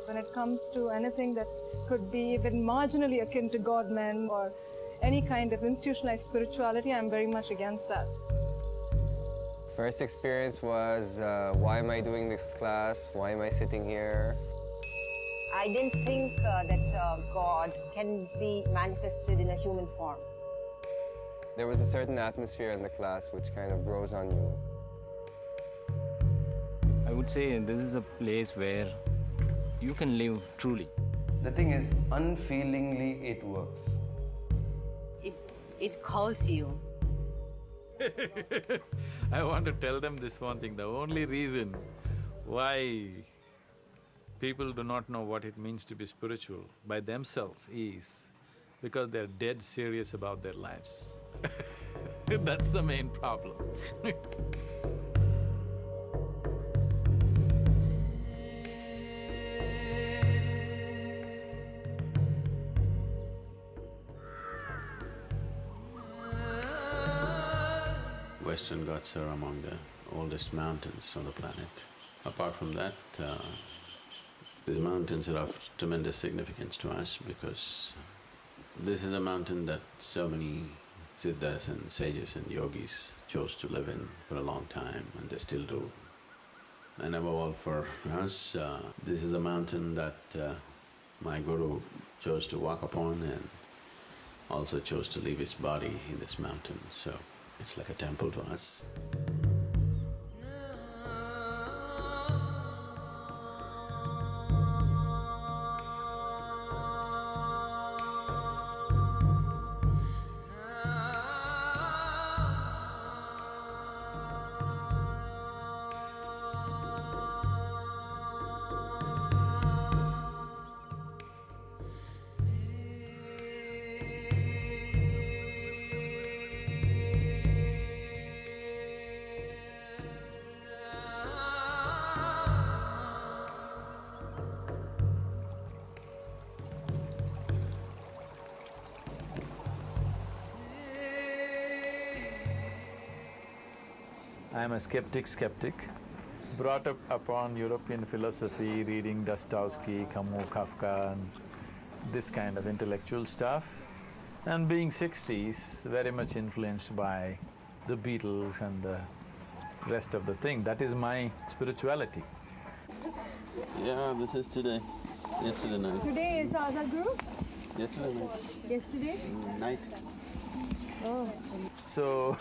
When it comes to anything that could be even marginally akin to God men or any kind of institutionalized spirituality, I'm very much against that. First experience was, why am I doing this class? Why am I sitting here? I didn't think that God can be manifested in a human form. There was a certain atmosphere in the class which kind of grows on you. I would say this is a place where you can live truly. The thing is, unfeelingly it works. It calls you. I want to tell them this one thing, the only reason why people do not know what it means to be spiritual by themselves is because they're dead serious about their lives. That's the main problem. Western Ghats are among the oldest mountains on the planet. Apart from that, these mountains are of tremendous significance to us because this is a mountain that so many siddhas and sages and yogis chose to live in for a long time, and they still do. And above all for us, this is a mountain that my guru chose to walk upon and also chose to leave his body in this mountain, so it's like a temple to us. I am a skeptic, brought up upon European philosophy, reading Dostoevsky, Camus, Kafka and this kind of intellectual stuff. And being 60s, very much influenced by the Beatles and the rest of the thing. That is my spirituality. Yeah, this is today. Yesterday night. Today is Azad Guru? Yesterday night. Yesterday? Night. Oh. So,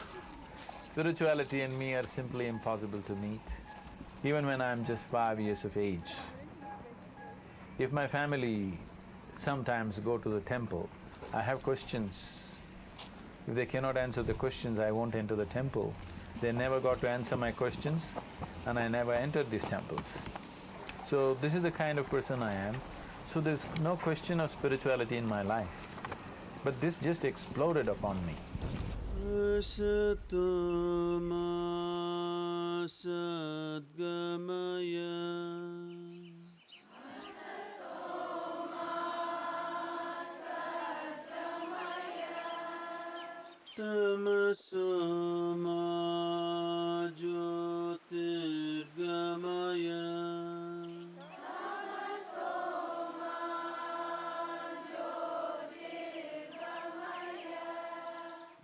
spirituality and me are simply impossible to meet, even when I'm just 5 years of age. If my family sometimes go to the temple, I have questions. If they cannot answer the questions, I won't enter the temple. They never got to answer my questions and I never entered these temples. So this is the kind of person I am. So there's no question of spirituality in my life. But this just exploded upon me. Tamaso ma jyotirgamaya.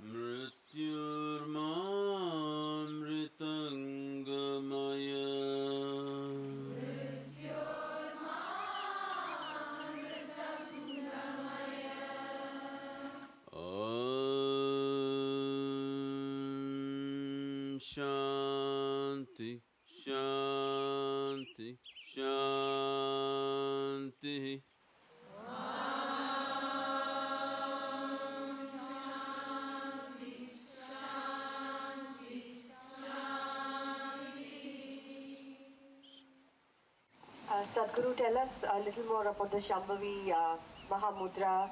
Mrityurmamritangamaya. Om Shanti, Shanti, Shanti. Sadhguru, tell us a little more about the Shambhavi Mahamudra.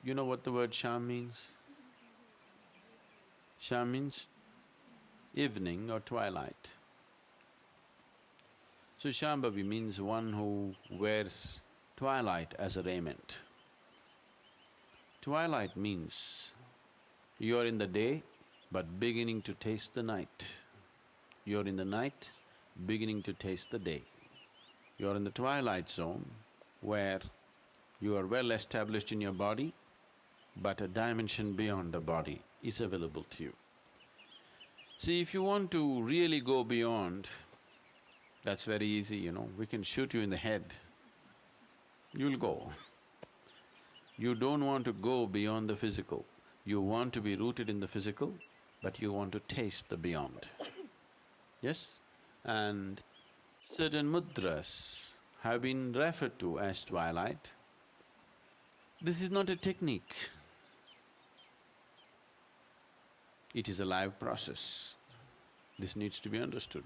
You know what the word Sham means? Sham means evening or twilight. So Shambhavi means one who wears twilight as a raiment. Twilight means you're in the day but beginning to taste the night. You're in the night, beginning to taste the day. You're in the twilight zone where you are well established in your body, but a dimension beyond the body is available to you. See, if you want to really go beyond, that's very easy, you know, we can shoot you in the head, you'll go. You don't want to go beyond the physical, you want to be rooted in the physical, but you want to taste the beyond. Yes? And certain mudras have been referred to as twilight. This is not a technique. It is a live process. This needs to be understood.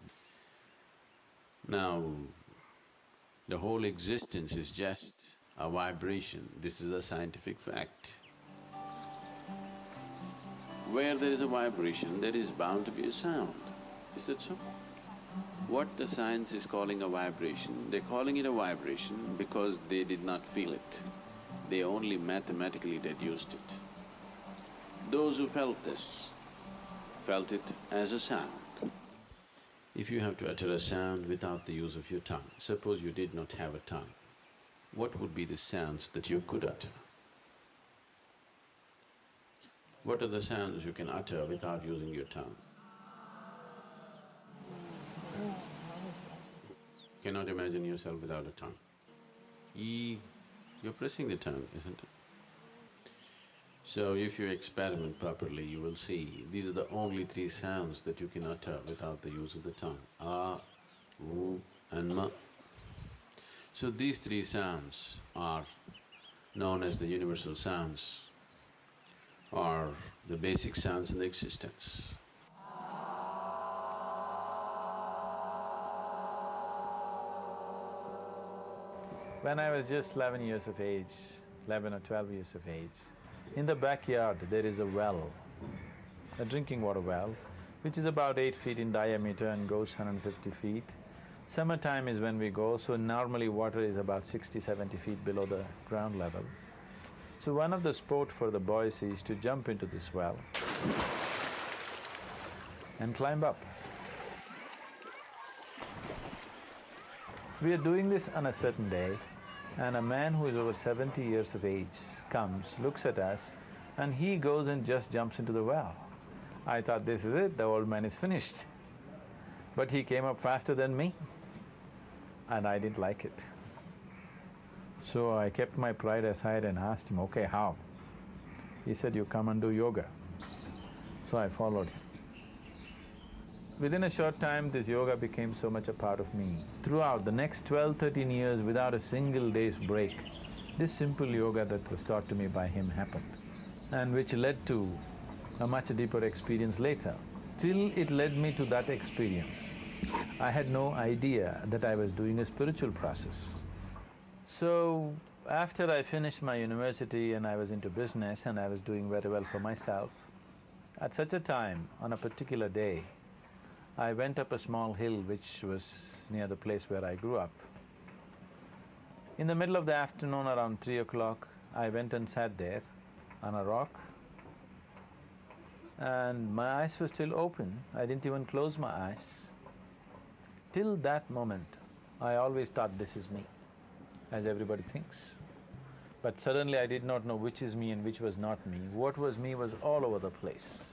Now, the whole existence is just a vibration. This is a scientific fact. Where there is a vibration, there is bound to be a sound. Is that so? What the science is calling a vibration, they're calling it a vibration because they did not feel it. They only mathematically deduced it. Those who felt this, felt it as a sound. If you have to utter a sound without the use of your tongue, suppose you did not have a tongue, what would be the sounds that you could utter? What are the sounds you can utter without using your tongue? Cannot imagine yourself without a tongue. You're pressing the tongue, isn't it? So if you experiment properly, you will see these are the only three sounds that you can utter without the use of the tongue. A, U and Ma. So these three sounds are known as the universal sounds, or the basic sounds in the existence. When I was just 11 years of age, 11 or 12 years of age, in the backyard there is a well, a drinking water well, which is about 8 feet in diameter and goes 150 feet. Summertime is when we go, so normally water is about 60–70 feet below the ground level. So one of the sport for the boys is to jump into this well and climb up. We are doing this on a certain day, and a man who is over 70 years of age comes, looks at us, and he goes and just jumps into the well. I thought, this is it, the old man is finished. But he came up faster than me, and I didn't like it. So I kept my pride aside and asked him, okay, how? He said, you come and do yoga. So I followed him. Within a short time, this yoga became so much a part of me. Throughout the next 12–13 years, without a single day's break, this simple yoga that was taught to me by him happened, and which led to a much deeper experience later. Till it led me to that experience, I had no idea that I was doing a spiritual process. So, after I finished my university and I was into business and I was doing very well for myself, at such a time, on a particular day, I went up a small hill which was near the place where I grew up. In the middle of the afternoon, around 3 o'clock, I went and sat there on a rock, and my eyes were still open. I didn't even close my eyes. Till that moment, I always thought this is me, as everybody thinks. But suddenly I did not know which is me and which was not me. What was me was all over the place.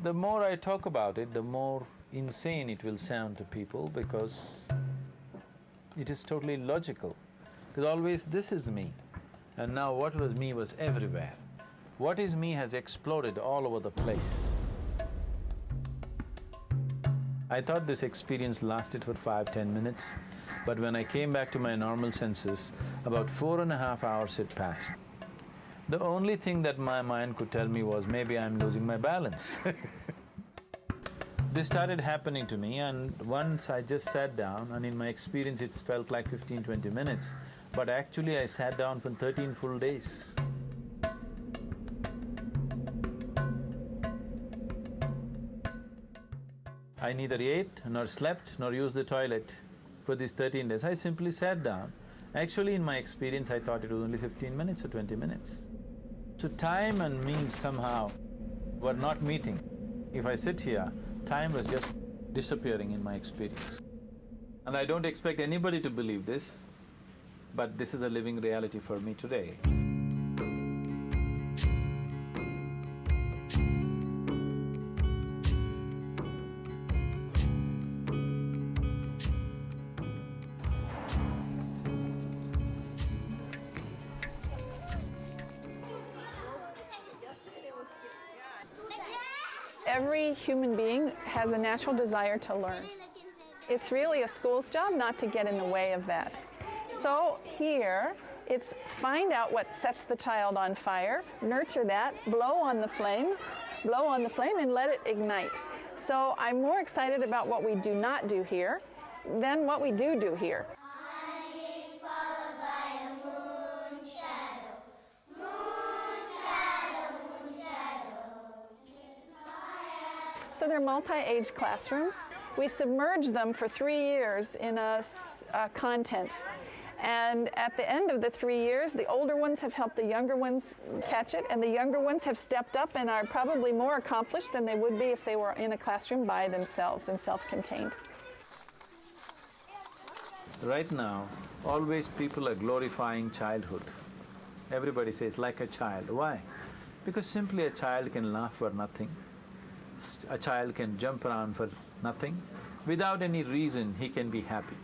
The more I talk about it, the more insane it will sound to people, because it is totally illogical. Because always this is me, and now what was me was everywhere. What is me has exploded all over the place. I thought this experience lasted for 5–10 minutes, but when I came back to my normal senses, about 4.5 hours had passed. The only thing that my mind could tell me was, maybe I'm losing my balance. This started happening to me, and once I just sat down, and in my experience it felt like 15–20 minutes, but actually I sat down for 13 full days. I neither ate, nor slept, nor used the toilet for these 13 days. I simply sat down. Actually, in my experience, I thought it was only 15 minutes or 20 minutes. So time and me somehow were not meeting. If I sit here, time was just disappearing in my experience. And I don't expect anybody to believe this, but this is a living reality for me today. Every human being has a natural desire to learn. It's really a school's job not to get in the way of that. So here, it's find out what sets the child on fire, nurture that, blow on the flame, and let it ignite. So I'm more excited about what we do not do here than what we do here. So they're multi-age classrooms. We submerge them for 3 years in a content. And at the end of the 3 years, the older ones have helped the younger ones catch it, and the younger ones have stepped up and are probably more accomplished than they would be if they were in a classroom by themselves and self-contained. Right now, always people are glorifying childhood. Everybody says, like a child. Why? Because simply a child can laugh for nothing. A child can jump around for nothing. Without any reason, he can be happy.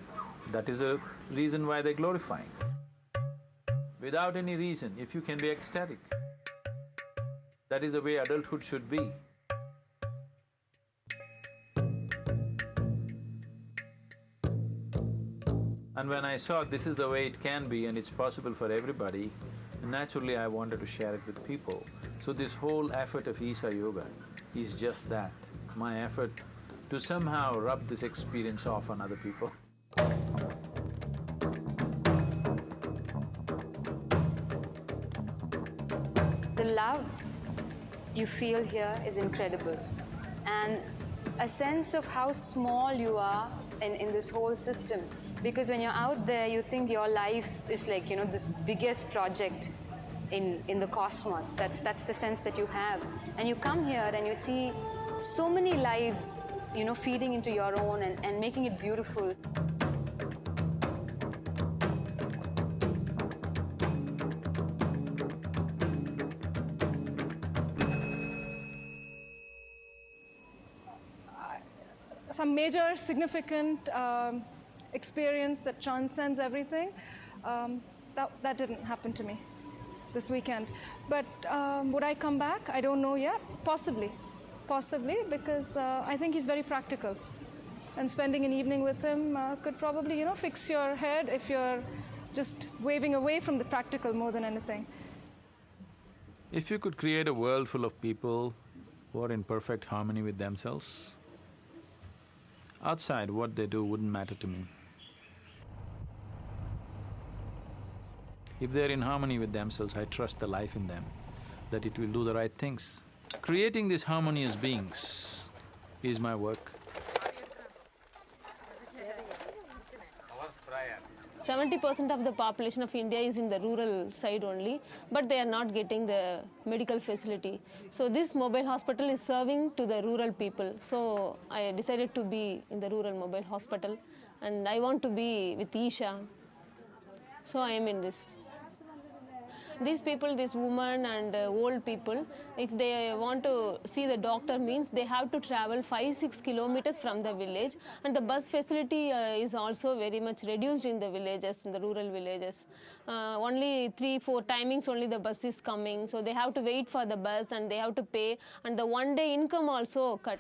That is a reason why they're glorifying. Without any reason, if you can be ecstatic, that is the way adulthood should be. And when I saw this is the way it can be and it's possible for everybody, naturally I wanted to share it with people. So this whole effort of Isha Yoga is just that, my effort to somehow rub this experience off on other people. The love you feel here is incredible, and a sense of how small you are in this whole system. Because when you're out there, you think your life is like, you know, this biggest project in the cosmos. That's the sense that you have. And you come here and you see so many lives, you know, feeding into your own and making it beautiful. Some major significant experience that transcends everything, that didn't happen to me this weekend. But would I come back? I don't know yet. Possibly, because I think he's very practical. And spending an evening with him could probably, you know, fix your head if you're just waving away from the practical more than anything. If you could create a world full of people who are in perfect harmony with themselves, outside what they do wouldn't matter to me. If they're in harmony with themselves, I trust the life in them, that it will do the right things. Creating these harmonious beings is my work. 70% of the population of India is in the rural side only, but they are not getting the medical facility. So this mobile hospital is serving to the rural people. So I decided to be in the rural mobile hospital, and I want to be with Isha. So I am in this. These people, this woman and old people, if they want to see the doctor, means they have to travel 5-6 kilometers from the village, and the bus facility is also very much reduced in the villages, in the rural villages. Only 3-4 timings only the bus is coming, so they have to wait for the bus and they have to pay, and the one-day income also cut.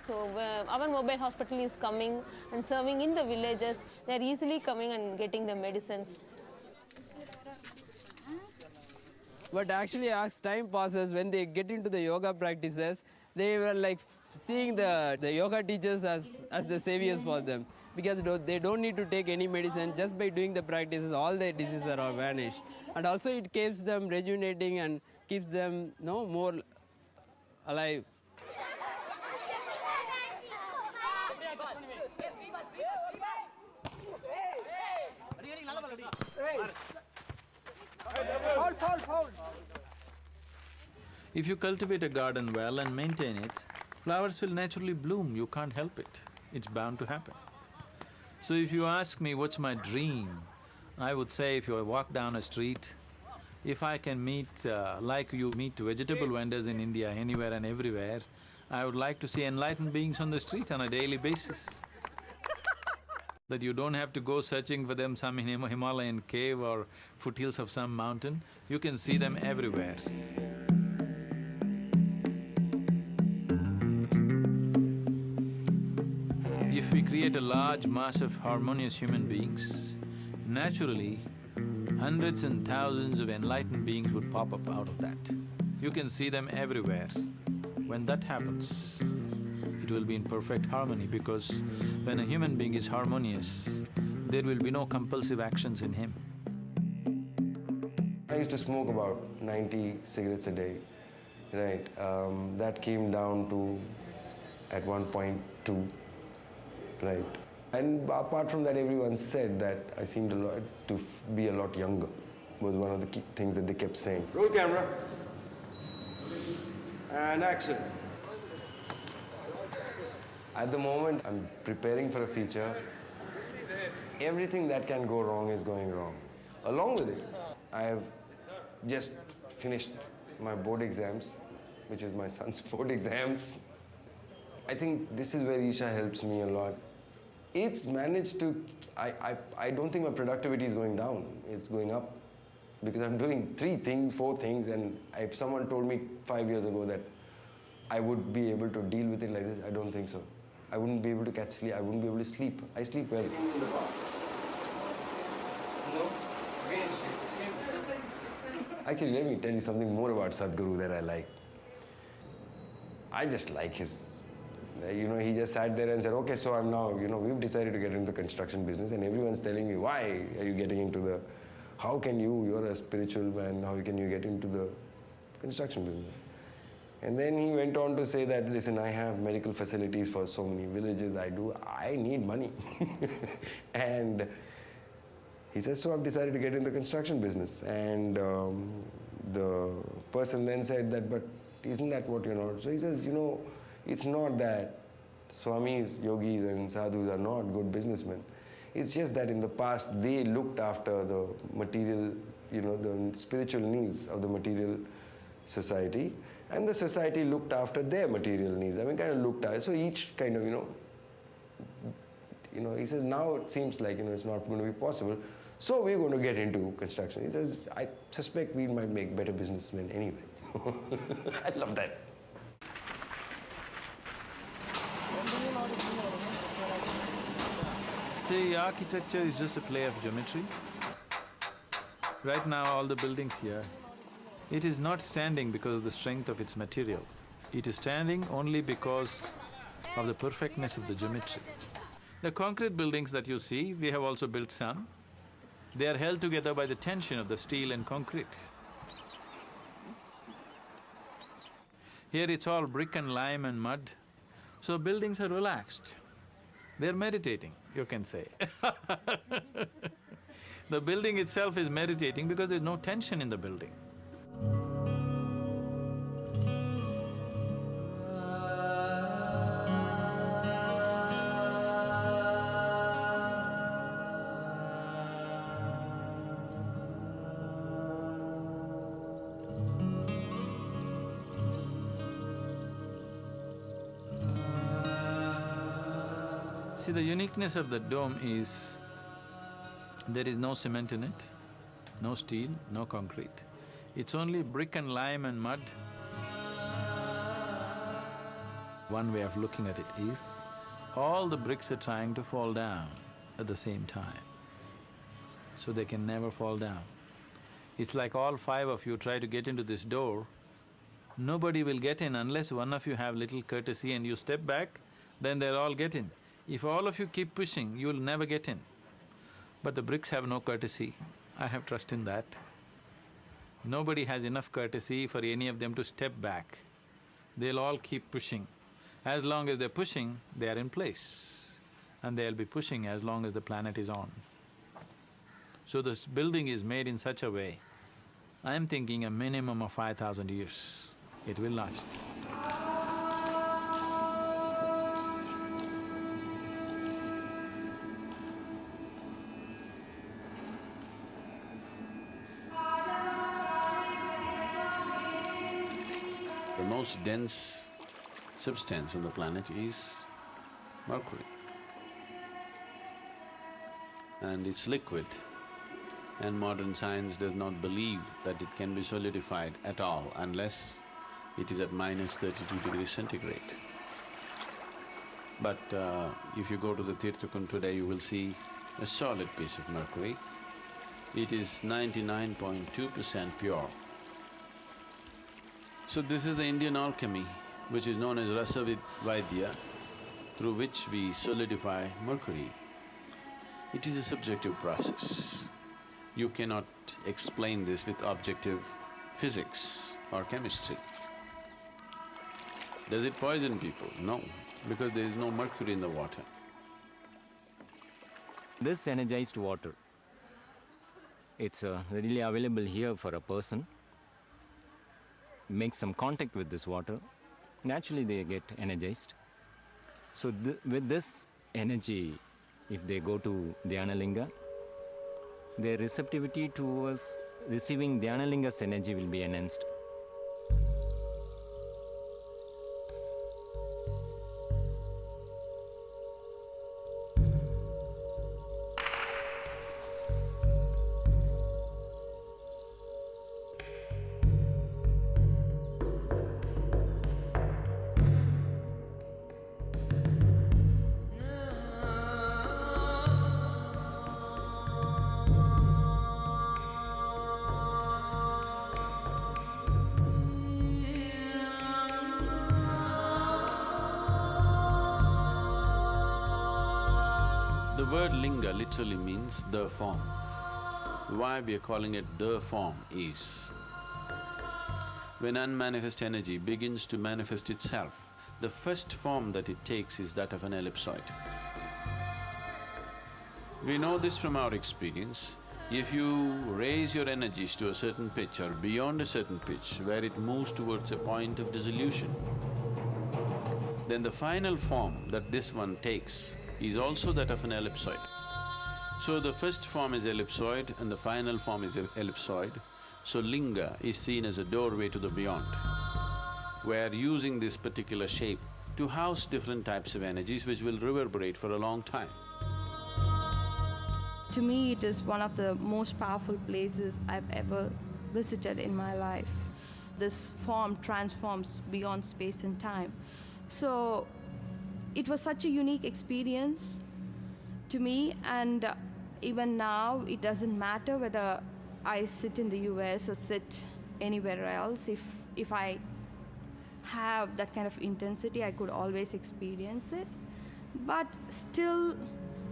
So our mobile hospital is coming and serving in the villages. They are easily coming and getting the medicines. But actually, as time passes, when they get into the yoga practices, they were like seeing the yoga teachers as the saviors for them, because they don't need to take any medicine. Just by doing the practices, all their diseases are all vanished. And also it keeps them rejuvenating and keeps them more alive. If you cultivate a garden well and maintain it, flowers will naturally bloom, you can't help it. It's bound to happen. So if you ask me what's my dream, I would say if you walk down a street, if I can meet, like you meet vegetable vendors in India, anywhere and everywhere, I would like to see enlightened beings on the street on a daily basis. That you don't have to go searching for them some in Himalayan cave or foothills of some mountain, you can see them everywhere. If we create a large mass of harmonious human beings, naturally, hundreds and thousands of enlightened beings would pop up out of that. You can see them everywhere. When that happens, it will be in perfect harmony, because when a human being is harmonious, there will be no compulsive actions in him. I used to smoke about 90 cigarettes a day, right? That came down to, at one point, 2, right? And apart from that, everyone said that I seemed to be a lot younger, was one of the key things that they kept saying. Roll camera. And action. At the moment, I'm preparing for a feature. Everything that can go wrong is going wrong. Along with it, I have just finished my board exams, which is my son's board exams. I think this is where Isha helps me a lot. It's managed to, I don't think my productivity is going down, it's going up. Because I'm doing 3 things, 4 things, and if someone told me 5 years ago that I would be able to deal with it like this, I don't think so. I wouldn't be able to catch sleep, I wouldn't be able to sleep. I sleep well. Actually, let me tell you something more about Sadhguru that I like. I just like his, he just sat there and said, okay, so I'm now, we've decided to get into the construction business, and everyone's telling me, why are you getting into the, how can you're a spiritual man, how can you get into the construction business? And then he went on to say that, listen, I have medical facilities for so many villages, I need money. And he says, so I've decided to get in the construction business. And the person then said that, but isn't that what you're not? So he says, it's not that Swamis, yogis and sadhus are not good businessmen. It's just that in the past they looked after the material, the spiritual needs of the material society, and the society looked after their material needs. I mean, kind of looked at it. So each kind of, he says, now it seems like, it's not going to be possible. So we're going to get into construction. He says, I suspect we might make better businessmen anyway. I love that. See, architecture is just a play of geometry. Right now, all the buildings here, it is not standing because of the strength of its material. It is standing only because of the perfectness of the geometry. The concrete buildings that you see, we have also built some. They are held together by the tension of the steel and concrete. Here it's all brick and lime and mud, so buildings are relaxed. They're meditating, you can say. The building itself is meditating because there's no tension in the building. See, the uniqueness of the dome is, there is no cement in it, no steel, no concrete. It's only brick and lime and mud. One way of looking at it is, all the bricks are trying to fall down at the same time, so they can never fall down. It's like all 5 of you try to get into this door, nobody will get in unless one of you have little courtesy and you step back, then they'll all get in. If all of you keep pushing, you'll never get in. But the bricks have no courtesy. I have trust in that. Nobody has enough courtesy for any of them to step back. They'll all keep pushing. As long as they're pushing, they are in place. And they'll be pushing as long as the planet is on. So this building is made in such a way, I'm thinking a minimum of 5,000 years. It will last. The most dense substance on the planet is mercury. And it's liquid, and modern science does not believe that it can be solidified at all unless it is at minus 32 degrees centigrade. But if you go to the Tirthakund today, you will see a solid piece of mercury. It is 99.2% pure. So this is the Indian alchemy, which is known as Rasa Vaidya, through which we solidify mercury. It is a subjective process. You cannot explain this with objective physics or chemistry. Does it poison people? No, because there is no mercury in the water. This energized water, it's readily available here for a person. Make some contact with this water, naturally they get energized. So with this energy, if they go to Dhyanalinga, their receptivity towards receiving Dhyanalinga's energy will be enhanced. The word linga literally means the form. Why we are calling it the form is, when unmanifest energy begins to manifest itself, the first form that it takes is that of an ellipsoid. We know this from our experience. If you raise your energies to a certain pitch or beyond a certain pitch where it moves towards a point of dissolution, then the final form that this one takes is also that of an ellipsoid. So the first form is ellipsoid and the final form is ellipsoid. So linga is seen as a doorway to the beyond. We're using this particular shape to house different types of energies which will reverberate for a long time. To me, it is one of the most powerful places I've ever visited in my life. This form transforms beyond space and time. So it was such a unique experience to me, and even now it doesn't matter whether I sit in the US or sit anywhere else. If I have that kind of intensity, I could always experience it. But still,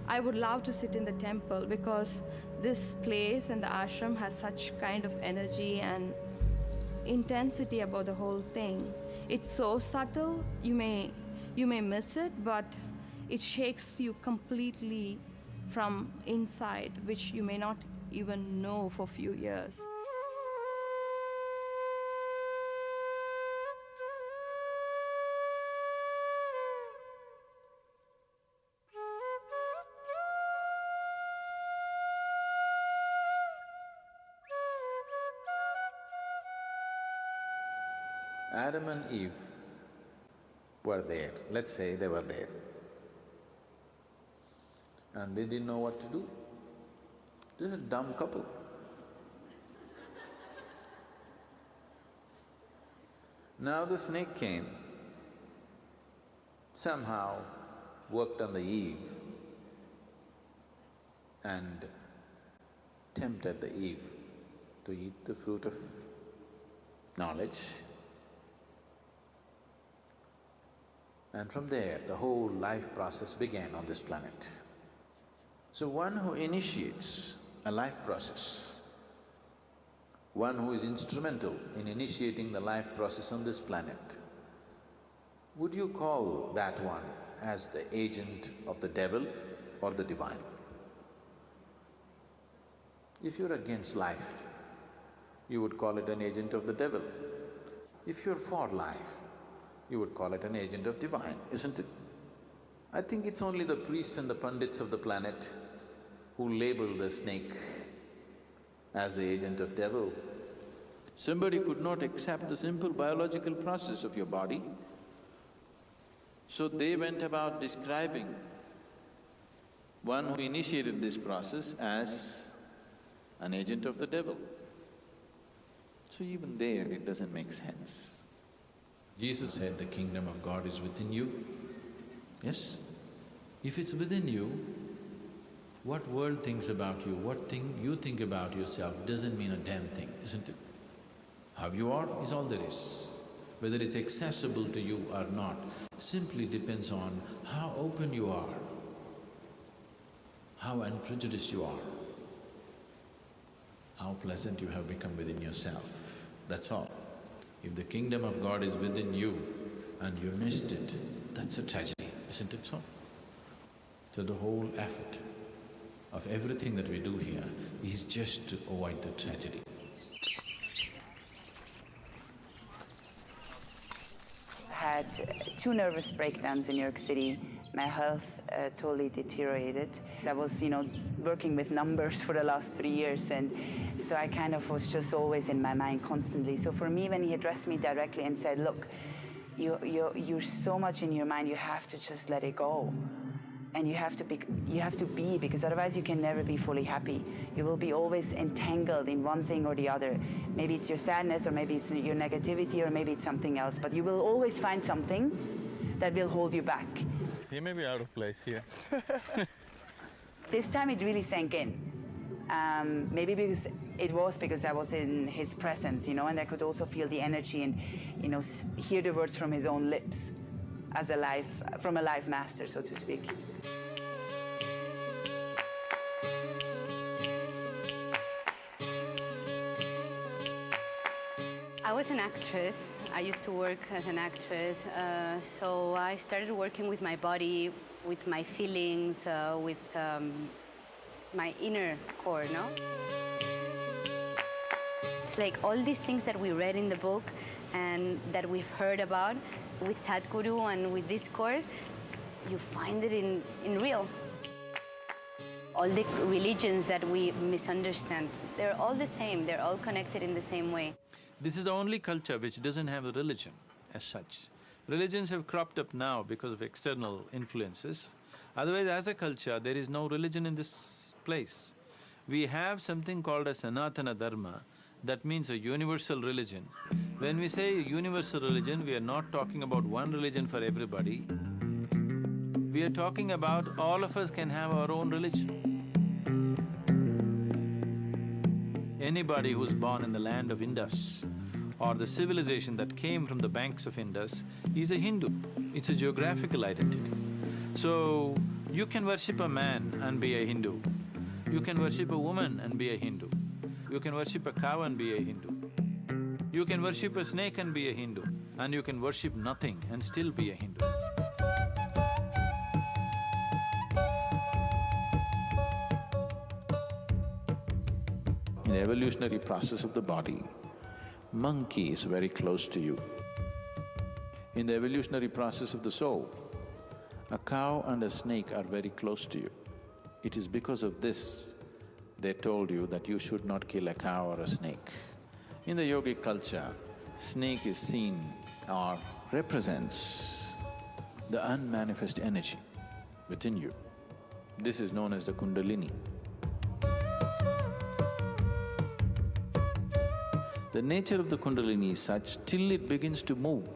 I would love to sit in the temple because this place and the ashram has such kind of energy and intensity about the whole thing. It's so subtle, you may miss it, but it shakes you completely from inside, which you may not even know for a few years. Adam and Eve were there, let's say they were there, and they didn't know what to do. This is a dumb couple. Now the snake came, somehow worked on the Eve and tempted the Eve to eat the fruit of knowledge. And from there, the whole life process began on this planet. So one who initiates a life process, one who is instrumental in initiating the life process on this planet, would you call that one as the agent of the devil or the divine? If you're against life, you would call it an agent of the devil. If you're for life, you would call it an agent of divine, isn't it? I think it's only the priests and the pandits of the planet who label the snake as the agent of devil. Somebody could not accept the simple biological process of your body, so they went about describing one who initiated this process as an agent of the devil. So even there, it doesn't make sense. Jesus said the kingdom of God is within you. Yes? If it's within you, what world thinks about you, what thing you think about yourself doesn't mean a damn thing, isn't it? How you are is all there is. Whether it's accessible to you or not simply depends on how open you are, how unprejudiced you are, how pleasant you have become within yourself. That's all. If the kingdom of God is within you and you missed it, that's a tragedy, isn't it so? So the whole effort of everything that we do here is just to avoid the tragedy. Had 2 nervous breakdowns in New York City. My health totally deteriorated. I was, working with numbers for the last 3 years, and so I kind of was just always in my mind constantly. So for me, when he addressed me directly and said, look, you're so much in your mind, you have to just let it go. And you have to be, because otherwise you can never be fully happy. You will be always entangled in one thing or the other. Maybe it's your sadness, or maybe it's your negativity, or maybe it's something else. But you will always find something that will hold you back. He may be out of place here. This time it really sank in. Maybe because I was in his presence, and I could also feel the energy and, hear the words from his own lips as from a live master, so to speak. I was an actress. I used to work as an actress, so I started working with my body, with my feelings, with my inner core, no? It's like all these things that we read in the book and that we've heard about with Sadhguru and with this course, you find it in real. All the religions that we misunderstand, they're all the same, they're all connected in the same way. This is the only culture which doesn't have a religion as such. Religions have cropped up now because of external influences. Otherwise, as a culture, there is no religion in this place. We have something called a Sanatana Dharma, that means a universal religion. When we say universal religion, we are not talking about one religion for everybody. We are talking about all of us can have our own religion. Anybody who's born in the land of Indus or the civilization that came from the banks of Indus is a Hindu. It's a geographical identity. So, you can worship a man and be a Hindu. You can worship a woman and be a Hindu. You can worship a cow and be a Hindu. You can worship a snake and be a Hindu. And you can worship nothing and still be a Hindu. In the evolutionary process of the body, monkey is very close to you. In the evolutionary process of the soul, a cow and a snake are very close to you. It is because of this they told you that you should not kill a cow or a snake. In the yogic culture, snake is seen or represents the unmanifest energy within you. This is known as the Kundalini. The nature of the Kundalini is such, till it begins to move,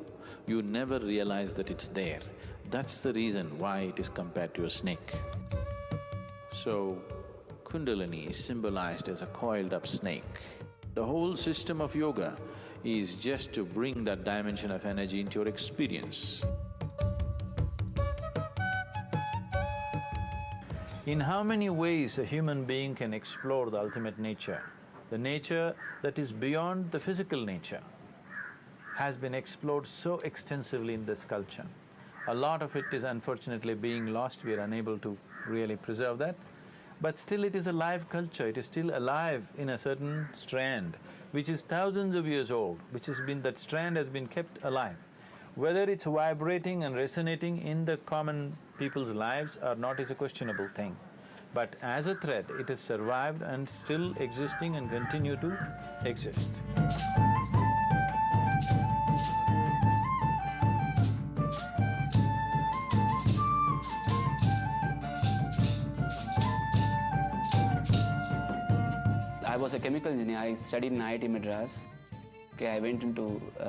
you never realize that it's there. That's the reason why it is compared to a snake. So, Kundalini is symbolized as a coiled-up snake. The whole system of yoga is just to bring that dimension of energy into your experience. In how many ways a human being can explore the ultimate nature? The nature that is beyond the physical nature has been explored so extensively in this culture. A lot of it is unfortunately being lost, we are unable to really preserve that. But still it is a live culture, it is still alive in a certain strand which is thousands of years old, that strand has been kept alive. Whether it's vibrating and resonating in the common people's lives or not is a questionable thing. But as a thread, it has survived and still existing and continue to exist. was a chemical engineer. I studied in IIT Madras. Okay, I went into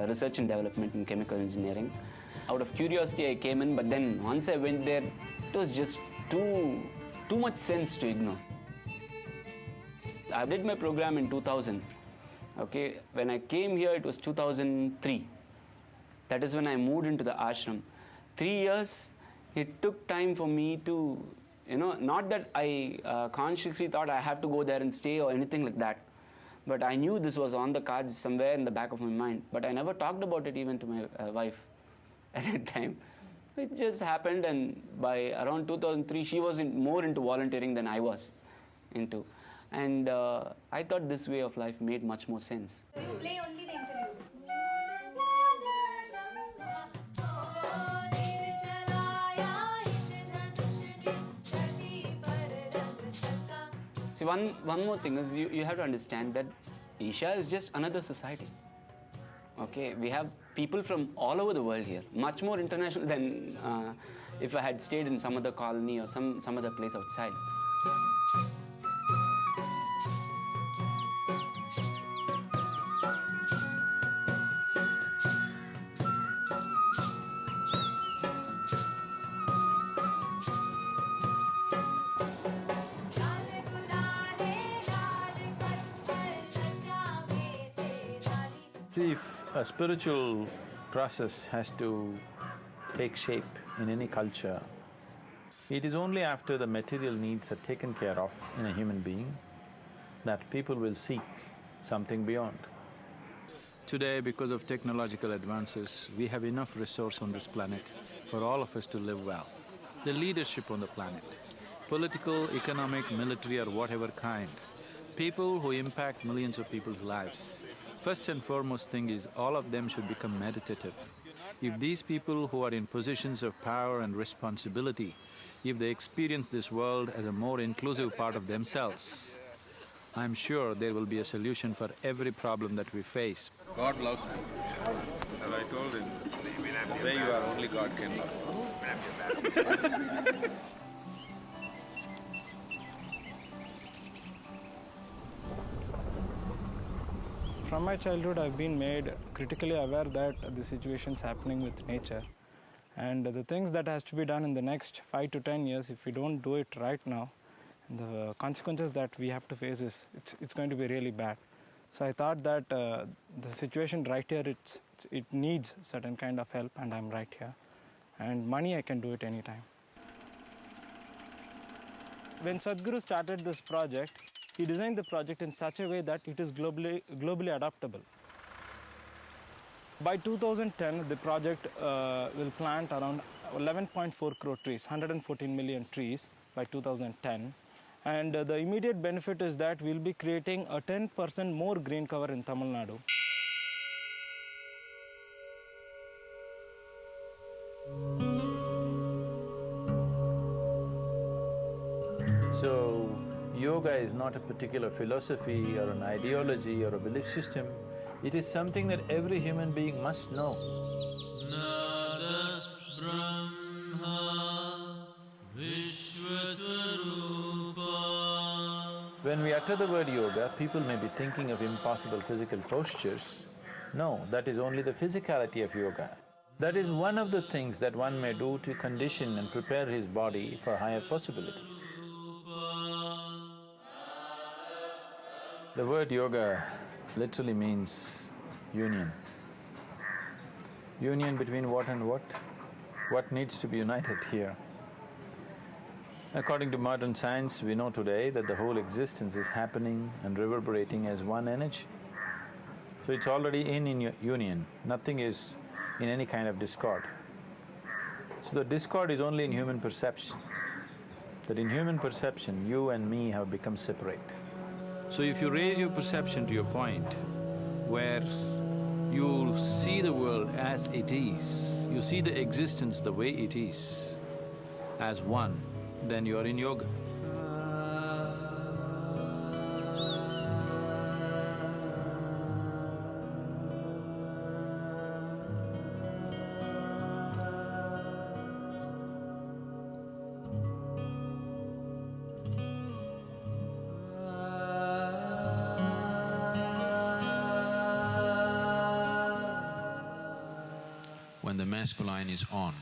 research and development in chemical engineering. Out of curiosity, I came in, but then once I went there, it was just too much sense to ignore. I did my program in 2000. Okay, when I came here, it was 2003. That is when I moved into the ashram. 3 years, it took time for me to, not that I consciously thought I have to go there and stay or anything like that. But I knew this was on the cards somewhere in the back of my mind. But I never talked about it even to my wife at that time. It just happened, and by around 2003, she was more into volunteering than I was into. And I thought this way of life made much more sense. You play only the interlude. See, one more thing is you have to understand that Isha is just another society. Okay, we have people from all over the world here, much more international than if I had stayed in some other colony or some other place outside. See, if a spiritual process has to take shape in any culture, it is only after the material needs are taken care of in a human being that people will seek something beyond. Today, because of technological advances, we have enough resource on this planet for all of us to live well. The leadership on the planet, political, economic, military or whatever kind, people who impact millions of people's lives. First and foremost thing is all of them should become meditative. If these people who are in positions of power and responsibility, if they experience this world as a more inclusive part of themselves, I'm sure there will be a solution for every problem that we face. God loves you. As I told him, where you are, only God can love you. From my childhood, I've been made critically aware that the situation's happening with nature. And the things that has to be done in the next 5 to 10 years, if we don't do it right now, the consequences that we have to face is, it's going to be really bad. So I thought that the situation right here, it needs certain kind of help, and I'm right here. And money, I can do it anytime. When Sadhguru started this project, he designed the project in such a way that it is globally adaptable. By 2010, the project will plant around 11.4 crore trees, 114 million trees by 2010. And the immediate benefit is that we'll be creating a 10% more green cover in Tamil Nadu. So, yoga is not a particular philosophy or an ideology or a belief system. It is something that every human being must know. When we utter the word yoga, people may be thinking of impossible physical postures. No, that is only the physicality of yoga. That is one of the things that one may do to condition and prepare his body for higher possibilities. The word yoga literally means union. Union between what and what? What needs to be united here? According to modern science, we know today that the whole existence is happening and reverberating as one energy. So it's already in union, nothing is in any kind of discord. So the discord is only in human perception, that in human perception, you and me have become separate. So if you raise your perception to your point where you see the world as it is, you see the existence the way it is, as one, then you are in yoga. when the masculine is on,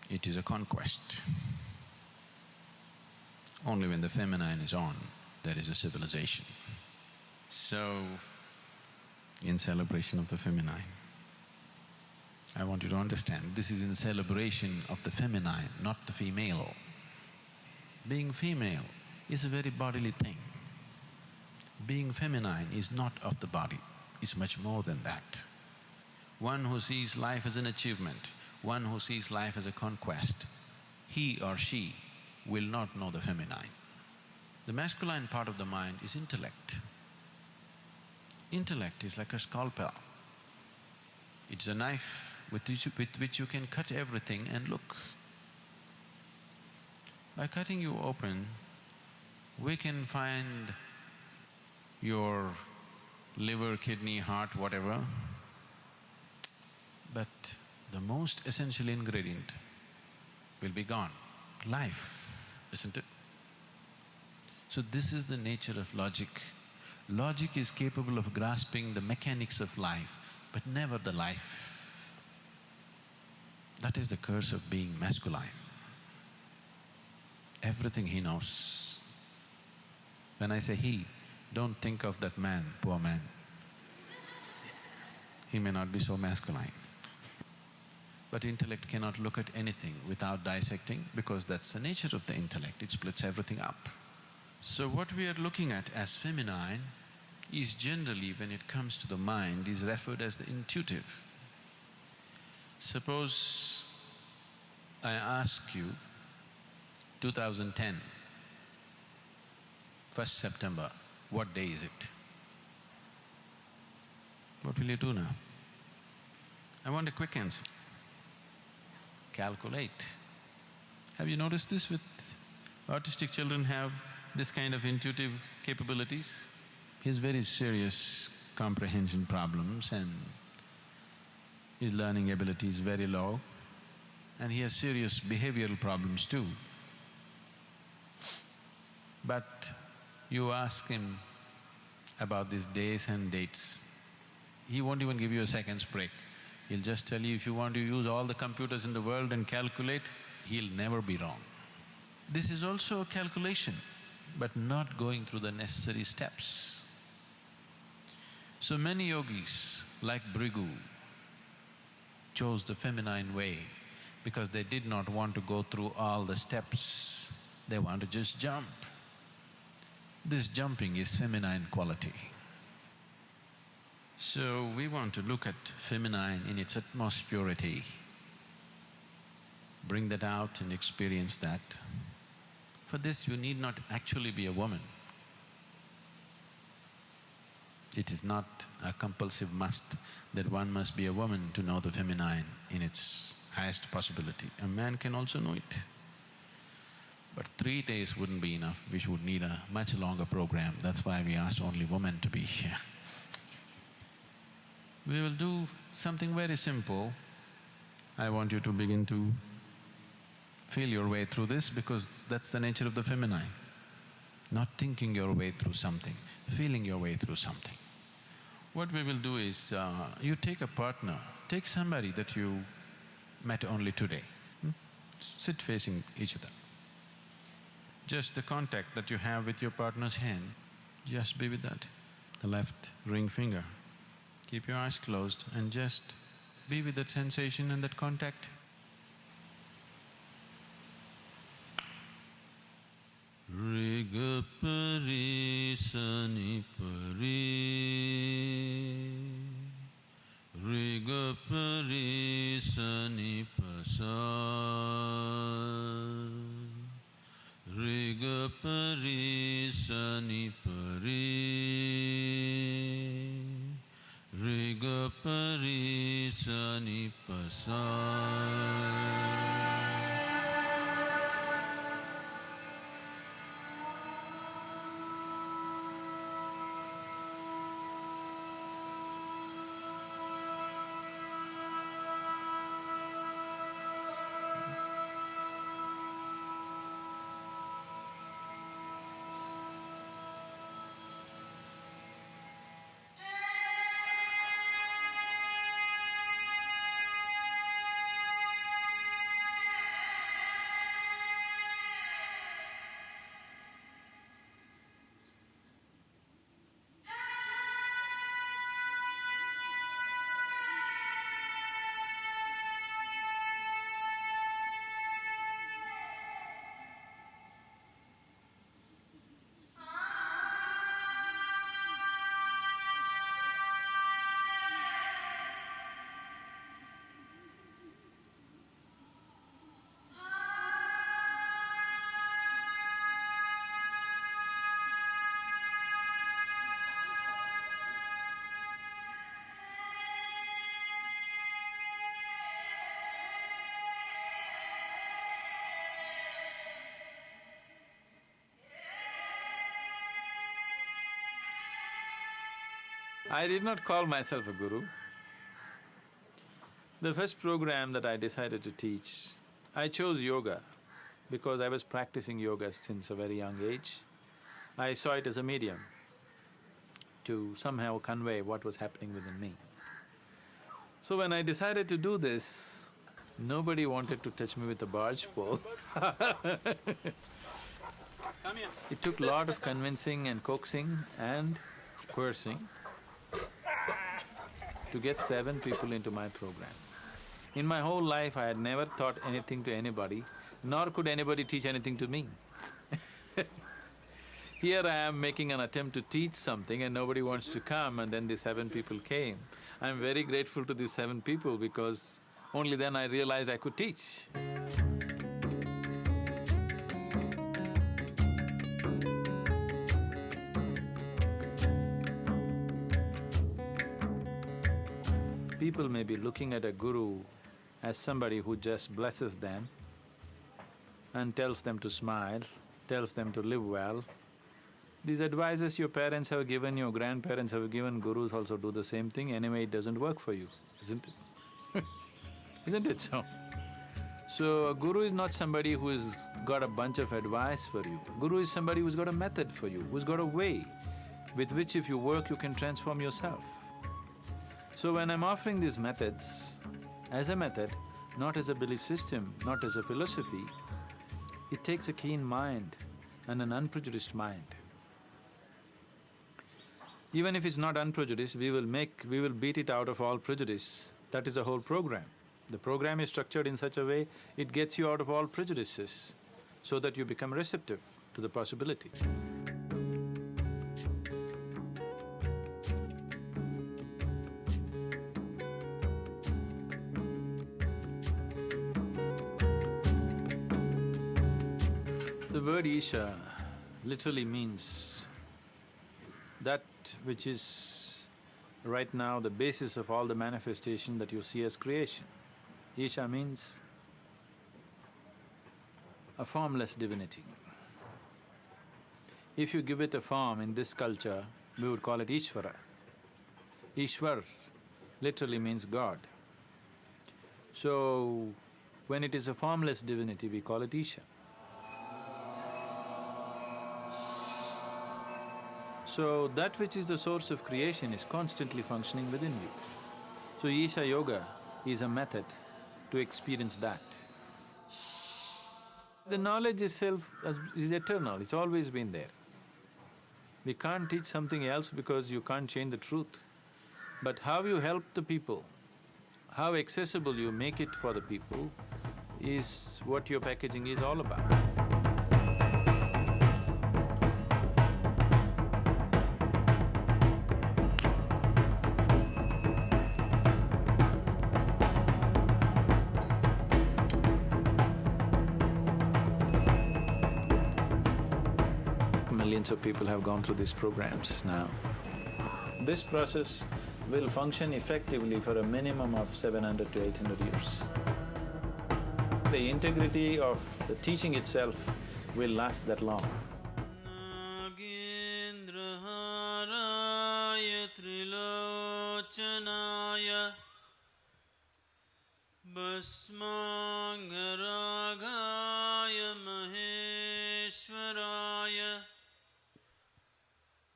it is a conquest. Only when the feminine is on, there is a civilization. So, in celebration of the feminine, I want you to understand, this is in celebration of the feminine, not the female. Being female is a very bodily thing. Being feminine is not of the body, it's much more than that. One who sees life as an achievement, one who sees life as a conquest, he or she will not know the feminine. The masculine part of the mind is intellect. Intellect is like a scalpel. It's a knife with which you can cut everything and look. By cutting you open, we can find your liver, kidney, heart, whatever, but the most essential ingredient will be gone, life, isn't it? So this is the nature of logic. Logic is capable of grasping the mechanics of life, but never the life. That is the curse of being masculine. Everything he knows. When I say he, don't think of that man, poor man. He may not be so masculine. But intellect cannot look at anything without dissecting, because that's the nature of the intellect, it splits everything up. So what we are looking at as feminine is generally, when it comes to the mind, is referred as the intuitive. Suppose I ask you, 2010, 1st September, what day is it? What will you do now? I want a quick answer. Calculate. Have you noticed this with autistic children have this kind of intuitive capabilities? He has very serious comprehension problems and his learning ability is very low, and he has serious behavioral problems too. But you ask him about these days and dates, he won't even give you a second's break. He'll just tell you, if you want to use all the computers in the world and calculate, he'll never be wrong. This is also a calculation, but not going through the necessary steps. So many yogis, like Bhrigu, chose the feminine way because they did not want to go through all the steps. They want to just jump. This jumping is feminine quality. So we want to look at feminine in its utmost purity, bring that out and experience that. For this you need not actually be a woman. It is not a compulsive must that one must be a woman to know the feminine in its highest possibility. A man can also know it. But 3 days wouldn't be enough, we would need a much longer program. That's why we asked only women to be here. We will do something very simple. I want you to begin to feel your way through this, because that's the nature of the feminine. Not thinking your way through something, feeling your way through something. What we will do is, you take a partner, take somebody that you met only today. Sit facing each other. Just the contact that you have with your partner's hand, just be with that, the left ring finger. Keep your eyes closed and just be with that sensation and that contact. Riga pari sani pari, riga pari sani pasa, riga pari sani pari, riga pari sani pasa. I did not call myself a guru. The first program that I decided to teach, I chose yoga because I was practicing yoga since a very young age. I saw it as a medium to somehow convey what was happening within me. So when I decided to do this, nobody wanted to touch me with a barge pole. It took a lot of convincing and coaxing and coercing to get 7 people into my program. In my whole life, I had never taught anything to anybody, nor could anybody teach anything to me. Here I am making an attempt to teach something and nobody wants to come, and then the 7 people came. I'm very grateful to these 7 people because only then I realized I could teach. People may be looking at a guru as somebody who just blesses them and tells them to smile, tells them to live well. These advices your parents have given, your grandparents have given, gurus also do the same thing. Anyway, it doesn't work for you, isn't it? Isn't it so? So, a guru is not somebody who has got a bunch of advice for you. Guru is somebody who's got a method for you, who's got a way with which if you work, you can transform yourself. So when I'm offering these methods, as a method, not as a belief system, not as a philosophy, it takes a keen mind and an unprejudiced mind. Even if it's not unprejudiced, we will beat it out of all prejudice. That is the whole program. The program is structured in such a way, it gets you out of all prejudices so that you become receptive to the possibility. The word Isha literally means that which is right now the basis of all the manifestation that you see as creation. Isha means a formless divinity. If you give it a form in this culture, we would call it Ishvara. Ishvar literally means God. So, when it is a formless divinity, we call it Isha. So, that which is the source of creation is constantly functioning within you. So, Isha Yoga is a method to experience that. The knowledge itself is eternal, it's always been there. We can't teach something else because you can't change the truth. But how you help the people, how accessible you make it for the people is what your packaging is all about. Millions of people have gone through these programs now. This process will function effectively for a minimum of 700 to 800 years. The integrity of the teaching itself will last that long.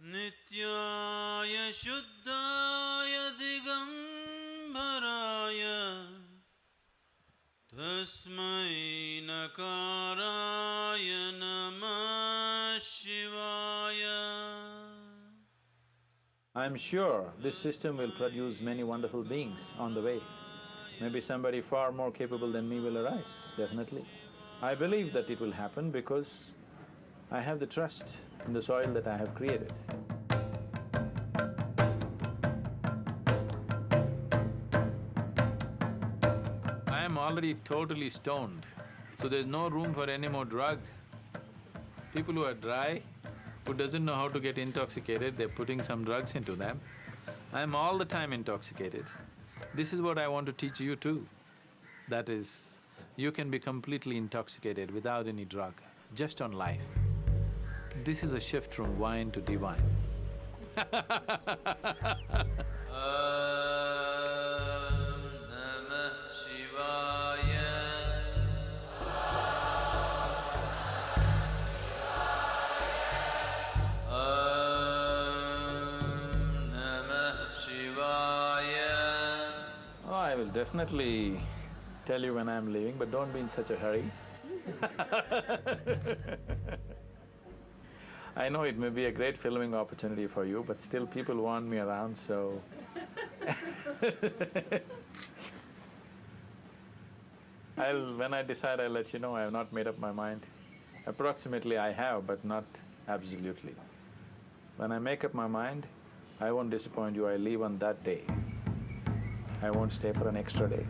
Nityaya Shuddhaya Digambaraya Tasmai Nakaraya Namah Shivaya. I'm sure this system will produce many wonderful beings on the way. Maybe somebody far more capable than me will arise, definitely. I believe that it will happen because I have the trust in the soil that I have created. I am already totally stoned, so there's no room for any more drug. People who are dry, who doesn't know how to get intoxicated, they're putting some drugs into them. I'm all the time intoxicated. This is what I want to teach you too. That is, you can be completely intoxicated without any drug, just on life. This is a shift from wine to divine. Namah Shivaya. Namah Shivaya. Oh, I will definitely tell you when I'm leaving, but don't be in such a hurry. I know it may be a great filming opportunity for you, but still people want me around, so when I decide, I'll let you know. I have not made up my mind. Approximately I have, but not absolutely. When I make up my mind, I won't disappoint you. I leave on that day. I won't stay for an extra day.